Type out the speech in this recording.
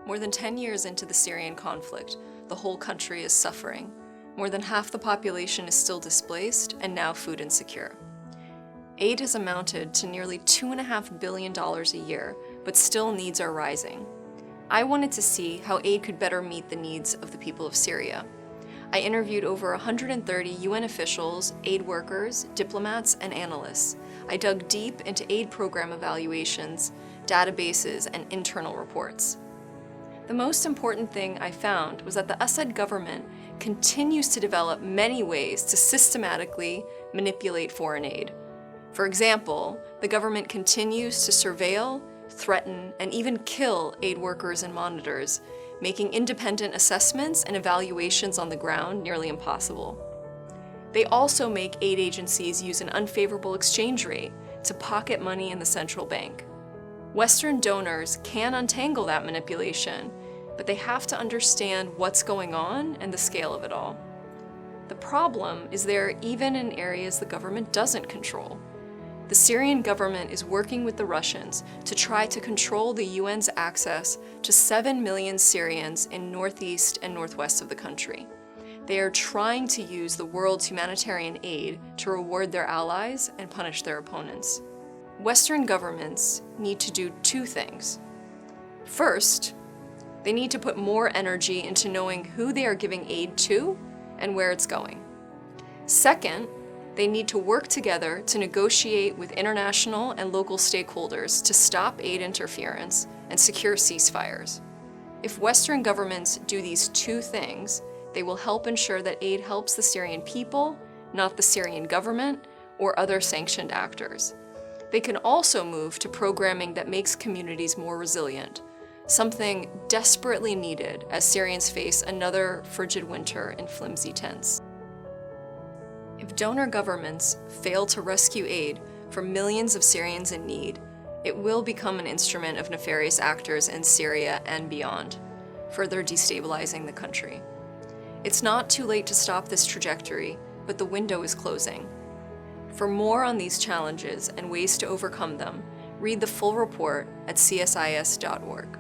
More than 10 years into the Syrian conflict, the whole country is suffering. More than half the population is still displaced and now food insecure. Aid has amounted to nearly $2.5 billion a year, but still needs are rising. I wanted to see how aid could better meet the needs of the people of Syria. I interviewed over 130 UN officials, aid workers, diplomats, and analysts. I dug deep into aid program evaluations, databases, and internal reports. The most important thing I found was that the Assad government continues to develop many ways to systematically manipulate foreign aid. For example, the government continues to surveil, threaten, and even kill aid workers and monitors, making independent assessments and evaluations on the ground nearly impossible. They also make aid agencies use an unfavorable exchange rate to pocket money in the central bank. Western donors can untangle that manipulation, but they have to understand what's going on and the scale of it all. The problem is they're even in areas the government doesn't control. The Syrian government is working with the Russians to try to control the UN's access to 7 million Syrians in northeast and northwest of the country. They are trying to use the world's humanitarian aid to reward their allies and punish their opponents. Western governments need to do two things. First, they need to put more energy into knowing who they are giving aid to and where it's going. Second, they need to work together to negotiate with international and local stakeholders to stop aid interference and secure ceasefires. If Western governments do these two things, they will help ensure that aid helps the Syrian people, not the Syrian government or other sanctioned actors. They can also move to programming that makes communities more resilient, something desperately needed as Syrians face another frigid winter in flimsy tents. If donor governments fail to rescue aid for millions of Syrians in need, it will become an instrument of nefarious actors in Syria and beyond, further destabilizing the country. It's not too late to stop this trajectory, but the window is closing. For more on these challenges and ways to overcome them, read the full report at csis.org.